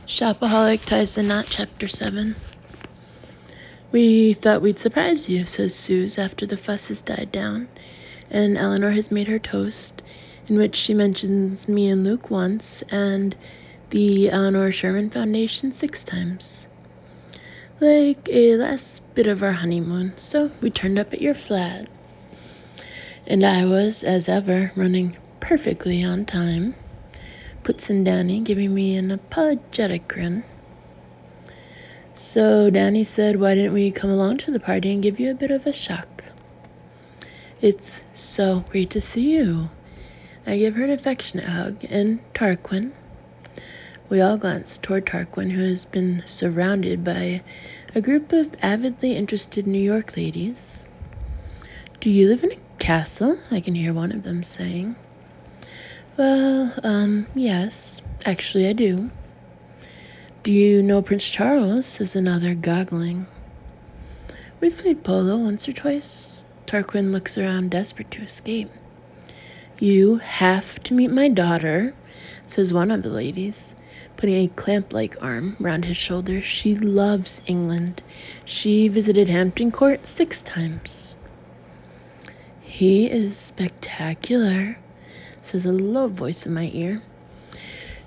Shopaholic Ties The Knot, Chapter 7. We thought we'd surprise you, says Suze after the fuss has died down, and Eleanor has made her toast, in which she mentions me and Luke once, and the Eleanor Sherman Foundation 6 times. Like a last bit of our honeymoon, so we turned up at your flat. And I was, as ever, running perfectly on time. Puts in Danny, giving me an apologetic grin. So Danny said, why didn't we come along to the party and give you a bit of a shock? It's so great to see you. I give her an affectionate hug, and Tarquin. We all glanced toward Tarquin, who has been surrounded by a group of avidly interested New York ladies. Do you live in a castle? I can hear one of them saying. Well, yes, actually I do. Do you know Prince Charles? Says another, goggling. We've played polo once or twice. Tarquin looks around, desperate to escape. You have to meet my daughter, says one of the ladies, putting a clamp-like arm round his shoulder. She loves England. She visited Hampton Court 6 times. He is spectacular, says a low voice in my ear.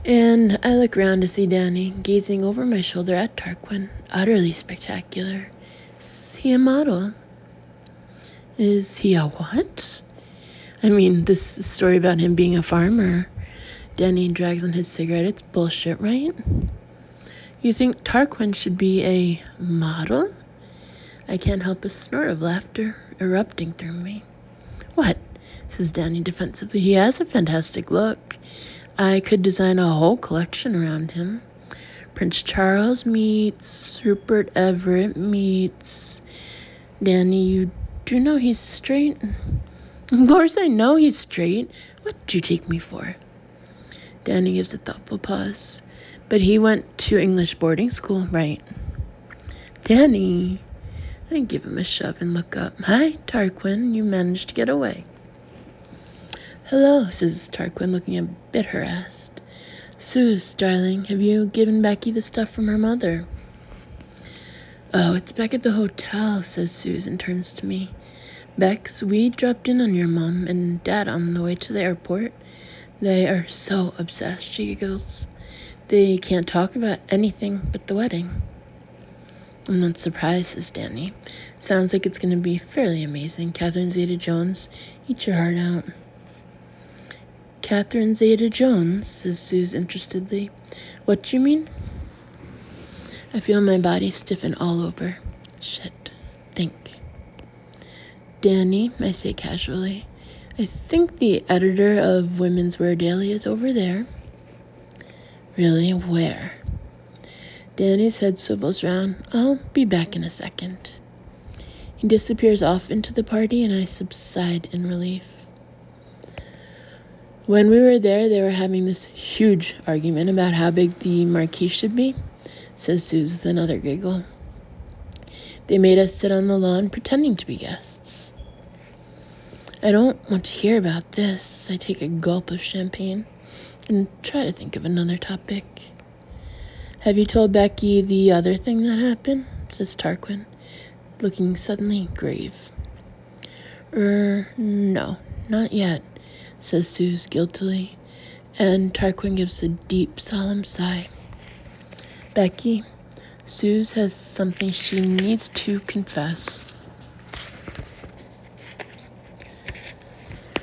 And I look round to see Danny, gazing over my shoulder at Tarquin. Utterly spectacular. Is he a model? Is he a what? I mean, this story about him being a farmer. Danny drags on his cigarette. It's bullshit, right? You think Tarquin should be a model? I can't help a snort of laughter erupting through me. What? Says Danny defensively. He has a fantastic look. I could design a whole collection around him. Prince Charles meets Rupert Everett meets... Danny, you do know he's straight? Of course I know he's straight. What do you take me for? Danny gives a thoughtful pause. But he went to English boarding school, right? Danny... I give him a shove and look up. Hi, Tarquin, you managed to get away. Hello, says Tarquin, looking a bit harassed. Suze, darling, have you given Becky the stuff from her mother? Oh, it's back at the hotel, says Suze and turns to me. Bex, we dropped in on your mom and dad on the way to the airport. They are so obsessed, she giggles. They can't talk about anything but the wedding. I'm not surprised, says Danny. Sounds like it's going to be fairly amazing. Catherine Zeta-Jones, eat your heart out. Catherine Zeta-Jones, says Suze interestedly. What do you mean? I feel my body stiffen all over. Shit. Think. Danny, I say casually, I think the editor of Women's Wear Daily is over there. Really? Where? Danny's head swivels round. I'll be back in a second. He disappears off into the party, and I subside in relief. When we were there, they were having this huge argument about how big the marquee should be, says Suze with another giggle. They made us sit on the lawn pretending to be guests. I don't want to hear about this. I take a gulp of champagne and try to think of another topic. Have you told Becky the other thing that happened? Says Tarquin, looking suddenly grave. No, not yet, says Suze guiltily, and Tarquin gives a deep, solemn sigh. Becky, Suze has something she needs to confess.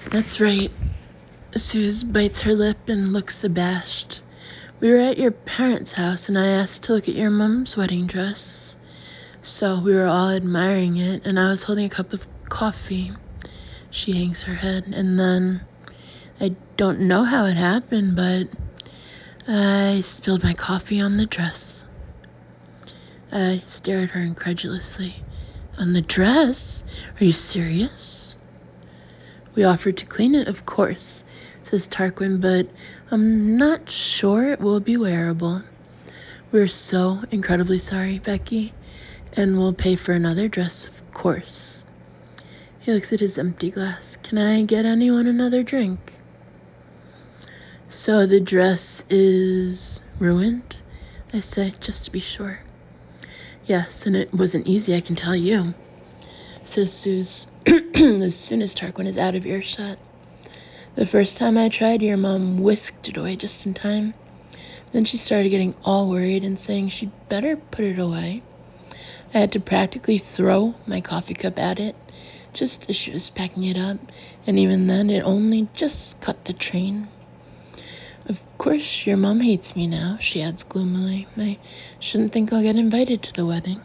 That's right. Suze bites her lip and looks abashed. We were at your parents' house, and I asked to look at your mom's wedding dress. So we were all admiring it, and I was holding a cup of coffee. She hangs her head, and then... I don't know how it happened, but I spilled my coffee on the dress. I stare at her incredulously. On the dress? Are you serious? We offered to clean it, of course, says Tarquin, but I'm not sure it will be wearable. We're so incredibly sorry, Becky, and we'll pay for another dress, of course. He looks at his empty glass. Can I get anyone another drink? So the dress is ruined? I say, just to be sure. Yes, and it wasn't easy, I can tell you, says Suze, as soon as Tarquin is out of earshot. The first time I tried, your mom whisked it away just in time. Then she started getting all worried and saying she'd better put it away. I had to practically throw my coffee cup at it, just as she was packing it up, and even then it only just cut the train. Of course, your mom hates me now, she adds gloomily. I shouldn't think I'll get invited to the wedding.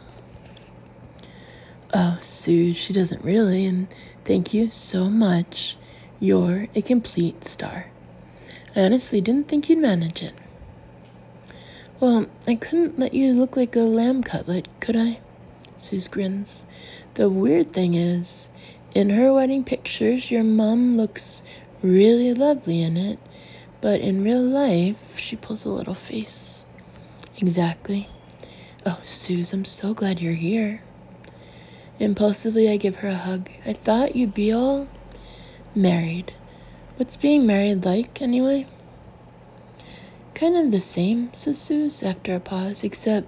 Oh, Sue, she doesn't really, and thank you so much. You're a complete star. I honestly didn't think you'd manage it. Well, I couldn't let you look like a lamb cutlet, could I? Suze grins. The weird thing is, in her wedding pictures, your mom looks really lovely in it, but in real life, she pulls a little face. Exactly. Oh, Suze, I'm so glad you're here. Impulsively, I give her a hug. I thought you'd be all married. What's being married like, anyway? Kind of the same, says Suze after a pause, except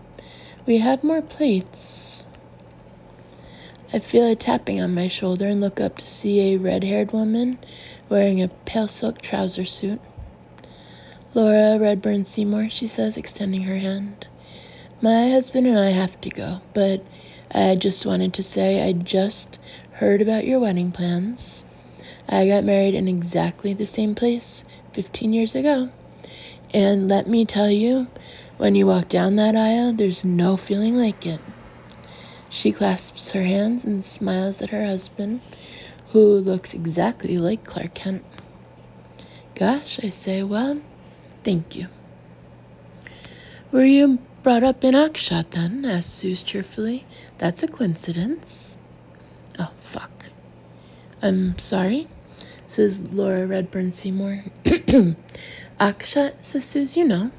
we have more plates. I feel a tapping on my shoulder and look up to see a red-haired woman wearing a pale silk trouser suit. Laura Redburn Seymour, she says, extending her hand. My husband and I have to go, but I just wanted to say I just heard about your wedding plans. I got married in exactly the same place 15 years ago. And let me tell you, when you walk down that aisle, there's no feeling like it. She clasps her hands and smiles at her husband, who looks exactly like Clark Kent. Gosh, I say, well, thank you. Were you brought up in Oxshott then? Asked Suze cheerfully. That's a coincidence. Oh, fuck. I'm sorry, says Laura Redburn Seymour. Oxshott, says Suze, you know.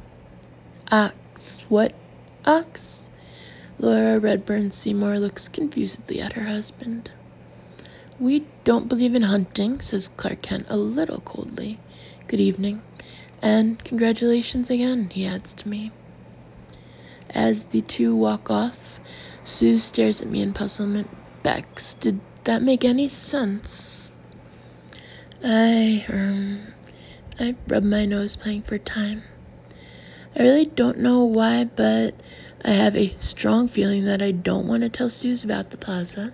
Ox. What ox? Laura Redburn Seymour looks confusedly at her husband. We don't believe in hunting, says Clark Kent a little coldly. Good evening. And congratulations again, he adds to me. As the two walk off, Suze stares at me in puzzlement. Bex, did that make any sense? I rub my nose playing for time. I really don't know why, but I have a strong feeling that I don't want to tell Suze about the plaza.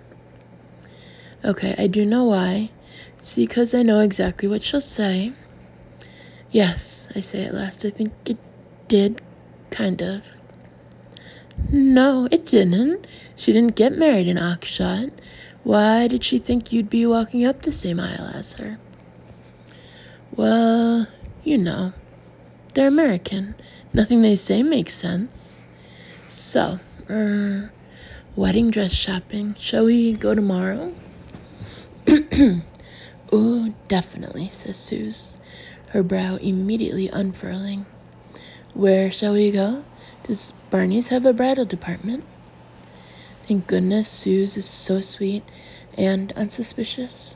Okay, I do know why. It's because I know exactly what she'll say. Yes, I say at last, I think it did, kind of. No, it didn't. She didn't get married in Oxshott. Why did she think you'd be walking up the same aisle as her? Well, you know, they're American. Nothing they say makes sense. So, wedding dress shopping. Shall we go tomorrow? Oh, definitely, says Suze, her brow immediately unfurling. Where shall we go? Does Barney's have a bridal department? Thank goodness Suze is so sweet and unsuspicious.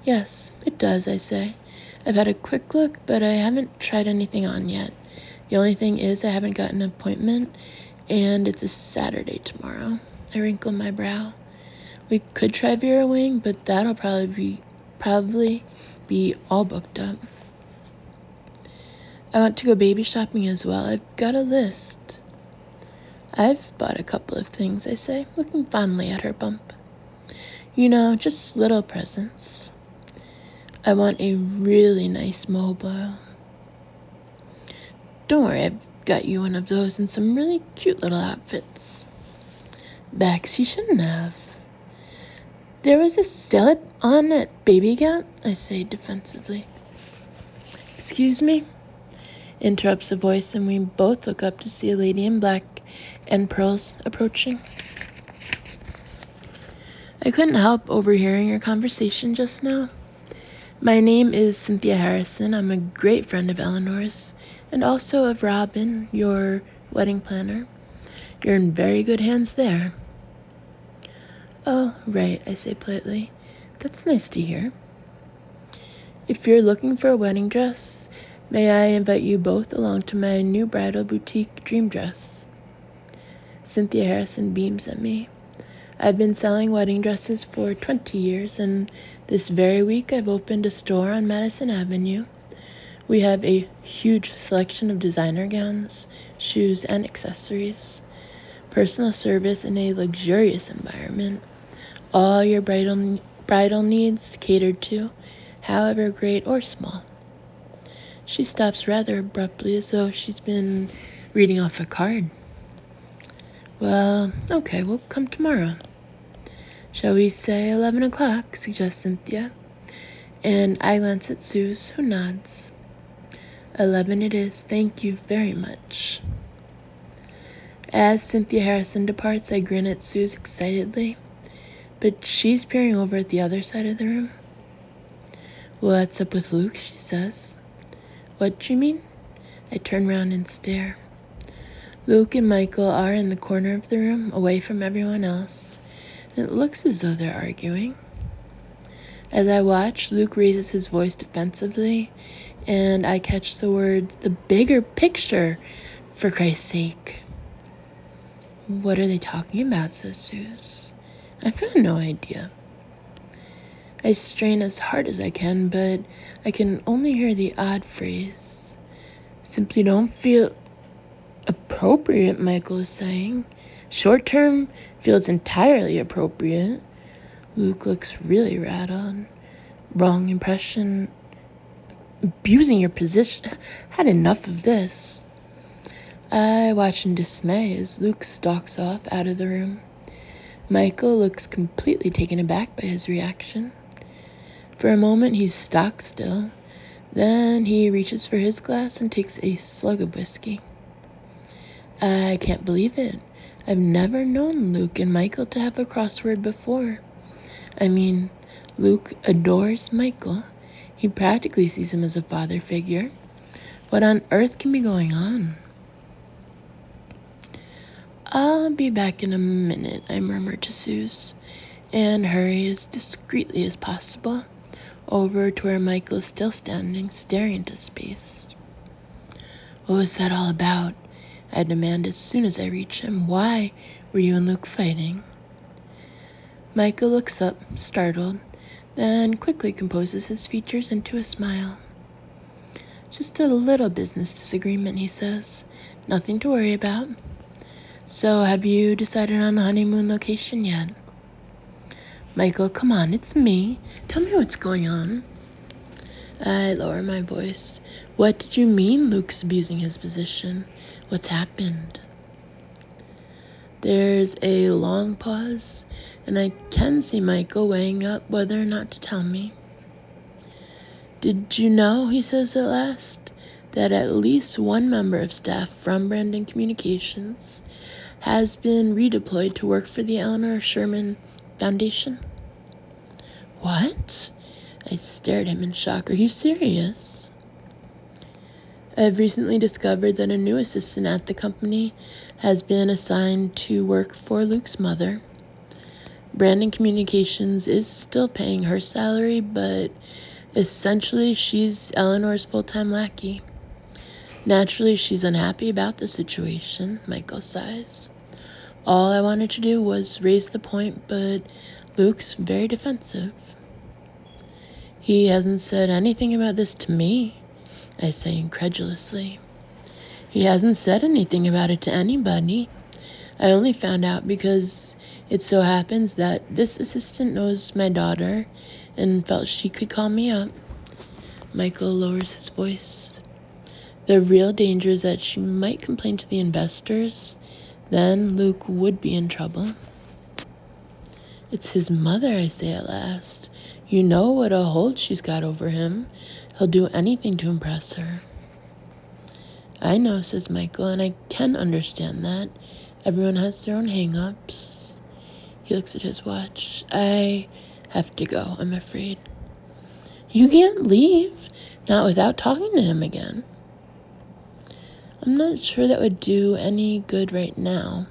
Yes, it does, I say. I've had a quick look, but I haven't tried anything on yet. The only thing is I haven't got an appointment, and it's a Saturday tomorrow. I wrinkle my brow. We could try Vera Wing, but that'll probably be all booked up. I want to go baby shopping as well. I've got a list. I've bought a couple of things, I say, looking fondly at her bump. You know, just little presents. I want a really nice mobile. Don't worry, I've got you one of those and some really cute little outfits. Bex, you shouldn't have. There was a sale on at Baby Gap, I say defensively. Excuse me? Interrupts a voice, and we both look up to see a lady in black and pearls approaching. I couldn't help overhearing your conversation just now. My name is Cynthia Harrison. I'm a great friend of Eleanor's, and also of Robin, your wedding planner. You're in very good hands there. Oh, right, I say politely. That's nice to hear. If you're looking for a wedding dress, May I invite you both along to my new bridal boutique dream dress? Cynthia Harrison beams at me. I've been selling wedding dresses for 20 years, and this very week I've opened a store on Madison Avenue. We have a huge selection of designer gowns, shoes, and accessories. Personal service in a luxurious environment. All your bridal needs catered to, however great or small. She stops rather abruptly, as though she's been reading off a card. Well, okay, we'll come tomorrow. Shall we say 11 o'clock, suggests Cynthia. And I glance at Suze, who nods. 11 it is, thank you very much. As Cynthia Harrison departs, I grin at Suze excitedly, but she's peering over at the other side of the room. What's up with Luke, she says. What do you mean? I turn around and stare. Luke and Michael are in the corner of the room, away from everyone else, and it looks as though they're arguing. As I watch, Luke raises his voice defensively, and I catch the words, "the bigger picture, for Christ's sake." What are they talking about, says Suze. I've got no idea. I strain as hard as I can, but I can only hear the odd phrase. Simply don't feel appropriate, Michael is saying. Short term feels entirely appropriate. Luke looks really rattled. Wrong impression. Abusing your position. Had enough of this. I watch in dismay as Luke stalks off out of the room. Michael looks completely taken aback by his reaction. For a moment, he's stock still. Then he reaches for his glass and takes a slug of whiskey. I can't believe it. I've never known Luke and Michael to have a crossword before. I mean, Luke adores Michael. He practically sees him as a father figure. What on earth can be going on? I'll be back in a minute, I murmur to Suze, and hurry as discreetly as possible over to where Michael is still standing, staring into space. What was that all about? I demand as soon as I reach him. Why were you and Luke fighting? Michael looks up, startled, then quickly composes his features into a smile. Just a little business disagreement, he says. Nothing to worry about. So, have you decided on a honeymoon location yet? Michael, come on, it's me. Tell me what's going on. I lower my voice. What did you mean Luke's abusing his position? What's happened? There's a long pause, and I can see Michael weighing up whether or not to tell me. Did you know, he says at last, that at least one member of staff from Brandon Communications has been redeployed to work for the Eleanor Sherman Foundation? What? I stared at him in shock. Are you serious? I've recently discovered that a new assistant at the company has been assigned to work for Luke's mother. Brandon Communications is still paying her salary, but essentially she's Eleanor's full-time lackey. Naturally, she's unhappy about the situation, Michael sighs. All I wanted to do was raise the point, but Luke's very defensive. He hasn't said anything about this to me, I say incredulously. He hasn't said anything about it to anybody. I only found out because it so happens that this assistant knows my daughter and felt she could call me up. Michael lowers his voice. The real danger is that she might complain to the investors. Then Luke would be in trouble. It's his mother, I say at last. You know what a hold she's got over him. He'll do anything to impress her. I know, says Michael, and I can understand that. Everyone has their own hang-ups. He looks at his watch. I have to go, I'm afraid. You can't leave, not without talking to him again. I'm not sure that would do any good right now.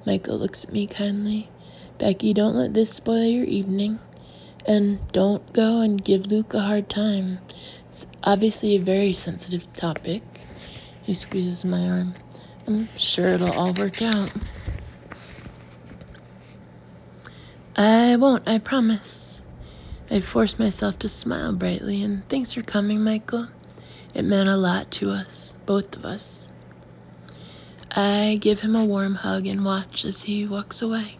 Michael looks at me kindly. Becky, don't let this spoil your evening. And don't go and give Luke a hard time. It's obviously a very sensitive topic. He squeezes my arm. I'm sure it'll all work out. I won't, I promise. I force myself to smile brightly, and thanks for coming, Michael. It meant a lot to us, both of us. I give him a warm hug and watch as he walks away.